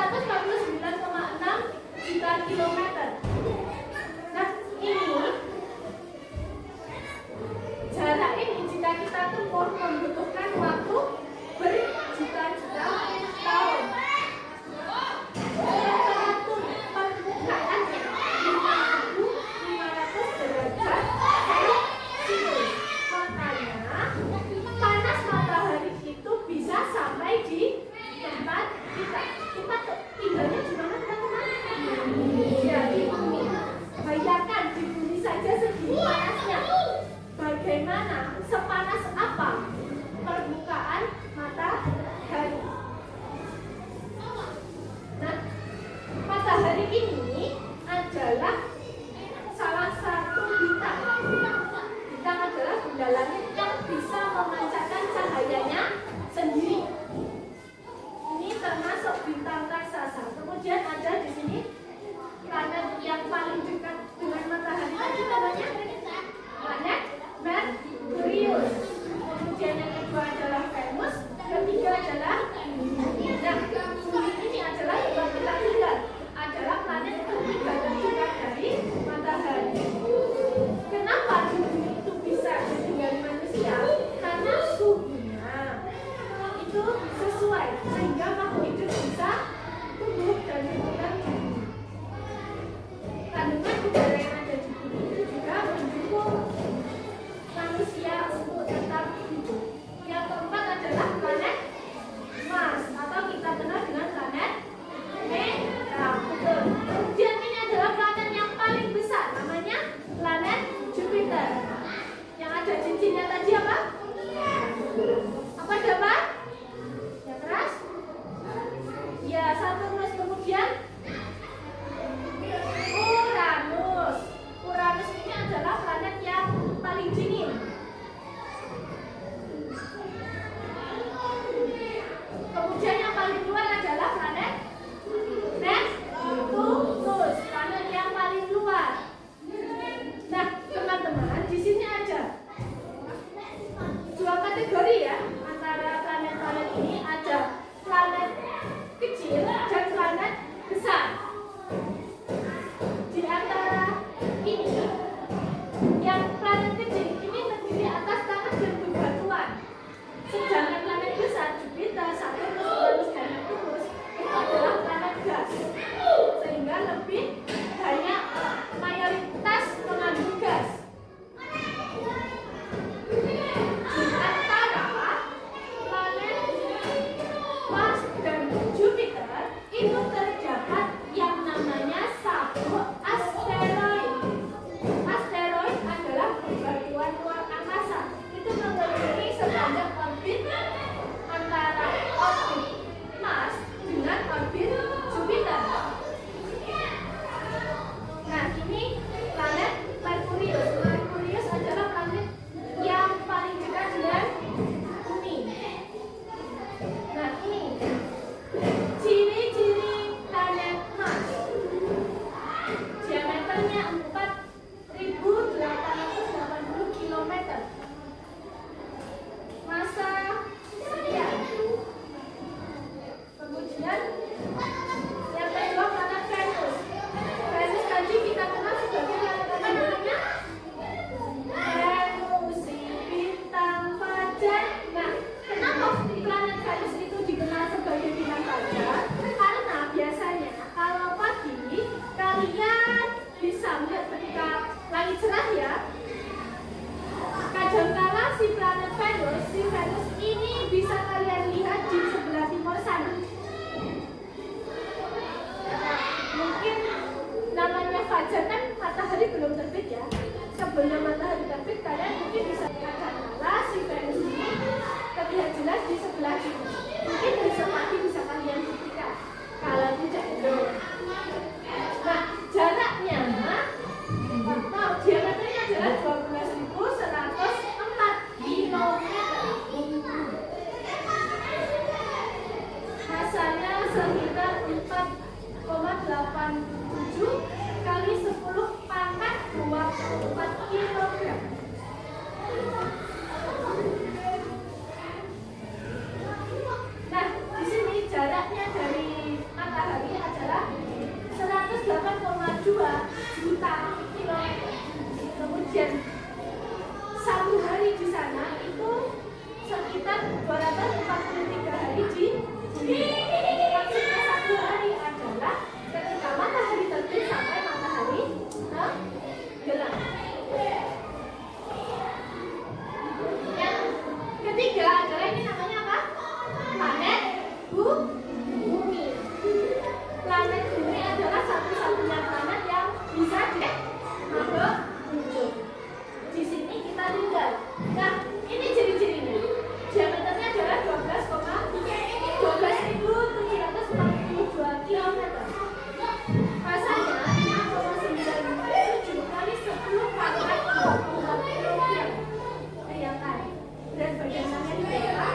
149,6 juta kilometer. Nah, ini jarak ini jika kita tempuh membutuhkan waktu berjuta-juta tahun. Permukaannya 5.500 derajat Celcius. Makanya panas matahari itu bisa sampai di tempat kita. Kita tinggalnya di mana, teman-teman? Ya, di bumi. Bayangkan di bumi saja segini panasnya. Bagaimana, sepanas apa permukaan matahari? Nah, matahari ini adalah salah satu bintang. Bintang adalah benda langit yang bisa memancarkan cahayanya sendiri. Ini termasuk bintang raksasa. Kemudian ada di sini planet yang paling dekat dengan matahari tadi namanya planet Merkurius. Kemudian yang kedua adalah Venus, ketiga adalah Bumi. Nah, Bumi ini adalah tempat kita tinggal, adalah planet ketiga terdekat dari matahari. Kenapa Bumi itu bisa ditinggali manusia? Karena suhunya itu sesuai sehingga makhluk hidup bisa tumbuh dan berkembang di bumi. Kandungan udara yang ada di bumi itu juga mendukung manusia untuk tetap hidup. Yang keempat adalah planet Mars atau kita kenal dengan planet Merah. Betul. Kemudian ini adalah planet yang paling besar, namanya planet Jupiter. Yang ada cincinnya tadi apa? Apa apa? Ya keras? Ya, Saturnus. Kemudian Uranus. Uranus ini adalah planet yang paling dingin. Kemudian yang paling luar adalah planet Neptunus, planet yang paling luar. Nah, teman-teman, di sini ada dua kategori ya antara planet-planet ini, ada planet kecil dan planet besar. Di antara ini, yang planet kecil ini terdiri atas tanah dan bebatuan. Sedangkan planet besar, Jupiter, Saturnus, Uranus, dan Neptunus itu adalah planet gas, sehingga lebih banyak mayoritas mengandung gas. Di antara planet Mars dan Jupiter itu terdapat yang namanya sabuk asteroid. Asteroid adalah bebatuan luar angkasa. Itu mengelilingi sepanjang orbit antara orbit Mars dengan orbit Jupiter. Nah, ini planet Merkurius. Merkurius adalah planet yang paling dekat dengan Bumi. Nah, ini ciri-ciri planet Mars. Diameternya 4.880 km. Masa sekian. Kemudian yang kedua planet Venus. Venus tadi kita kenal sebagai planet apa namanya? Venus, si bintang fajar. Nah, kenapa planet Venus itu dikenal sebagai bintang fajar? Karena biasanya kalau pagi kalian bisa melihat ketika langit cerah ya. Kadangkala si planet Venus, ini bisa kalian lihat di sebelah timur sana. Nah, mungkin namanya fajar kan matahari belum terbit ya. Sebelum matahari terbit kalian mungkin bisa kadangkala si Venus ini terlihat jelas di sebelah kiri. Mungkin besok pagi bisa kalian buktikan. Kalau tidak belum. Nah, jaraknya atau diameternya adalah 12.104 km. Masanya sekitar 4,87 kali 10 pangkat 24 kg. Nah, di sini jaraknya dari matahari Bumi. Planet Bumi adalah satu-satunya planet yang bisa makhluk hidup. Di sini kita tinggal. Nah, ini ciri-cirinya. Diameternya adalah 12,742 km. Masanya 5,97 kali 10 pangkat 24 kg. Bayangkan, berat badan saya di bawah.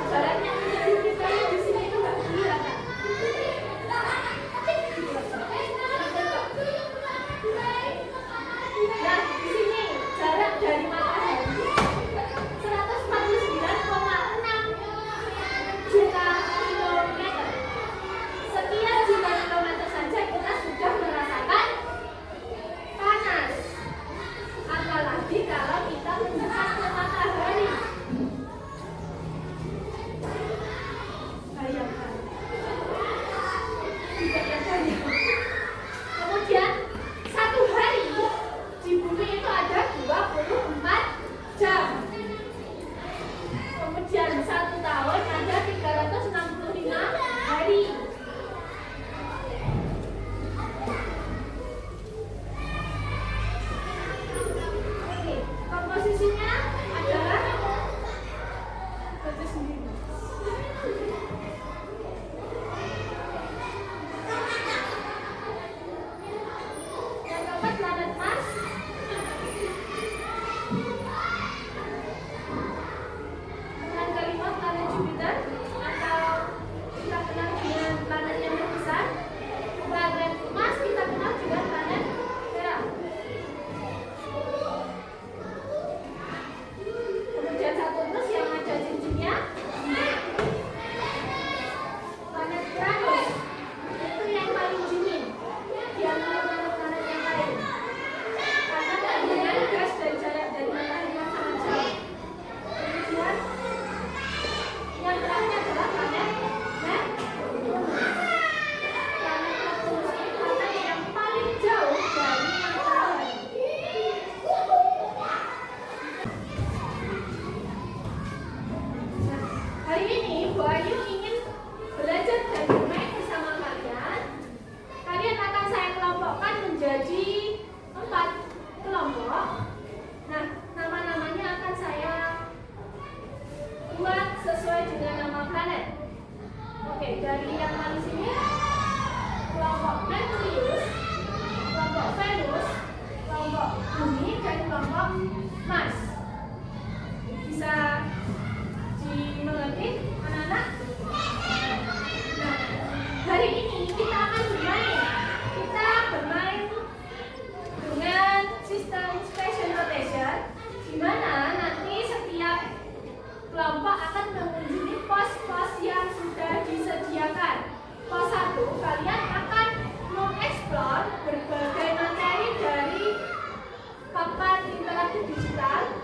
Beratnya menjadi pribadi di sini itu nggak gila, kan? Nah, di sini jarak dari matahari 149,6 juta kilometer. Sekian juta kilometer saja kita sudah merasakan panas. Apalagi kalau kita mendekat ke matahari. Bayangkan. Tidak ada ya. Kemudian satu hari di bumi itu ada 24 jam. Kemudian satu tahun ada 365 hari. Oke, komposisinya adalah baca sendiri. Yang keempat planet Mars. Yang kelima planet Jupiter atau kita kenal dengan planet yang terbesar. Planet Mars kita kenal juga planet Terra. Kemudian Saturnus yang ada cincinnya. Planet Uranus itu yang paling dingin di antara planet-planet yang lain karena kandungan gas dan jarak dari matahari yang sangat jauh. Kemudian yang terakhir adalah planet Neptunus. Planet Neptunus ini planet yang paling jauh dari matahari. Nah, hari ini Bu Ayu ingin belajar dan bermain bersama kalian. Kalian akan saya kelompokkan menjadi 4 kelompok. Nah, nama-namanya akan saya buat sesuai dengan nama planet. Oke, dari yang paling sini kelompok Merkurius, kelompok Venus, kelompok Bumi, dan kelompok Mars. Bisa dimengerti, anak-anak? Nah, hari ini kita akan bermain. Kita bermain dengan sistem station rotation, di mana nanti setiap kelompok akan mengunjungi pos-pos yang sudah disediakan. Pos 1, kalian akan mengeksplor berbagai materi dari papan interaktif digital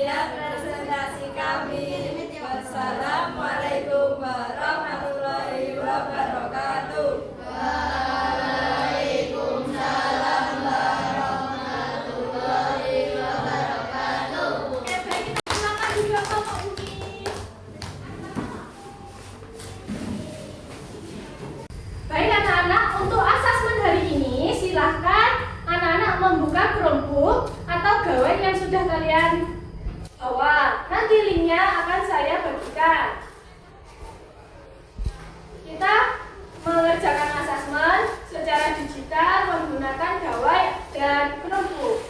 Sekian presentasi kami. Wassalamualaikum warahmatullahi wabarakatuh. Waalaikumsalam warahmatullahi wabarakatuh. Oke, baik, kita silakan juga Bapak Umi. Baik anak-anak, untuk asesmen hari ini silahkan anak-anak membuka Chromebook atau gawai yang sudah kalian bawa. Nanti linknya akan saya bagikan. Kita mengerjakan asesmen secara digital menggunakan gawai dan Chromebook.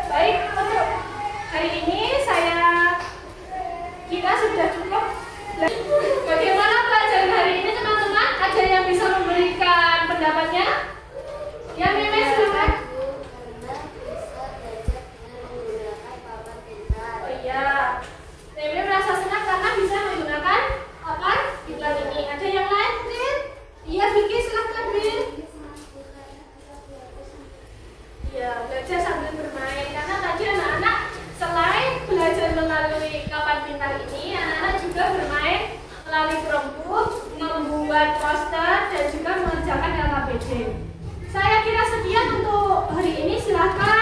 Baik, untuk hari ini kita sudah cukup. Bagaimana pelajaran hari ini teman-teman? Ada yang bisa memberikan pendapatnya? Ya, Mimi silakan. Oh iya, Mimi merasa senang karena bisa menggunakan apa? Iklan ini. Ada yang lain mungkin? Iya, Vicky silakan, Bin. Ya, belajar sambil bermain karena tadi anak-anak selain belajar melalui kapan pintar ini, anak-anak juga bermain melalui Chromebook, membuat poster dan juga mengerjakan LKPD. Saya kira sekian untuk hari ini, silakan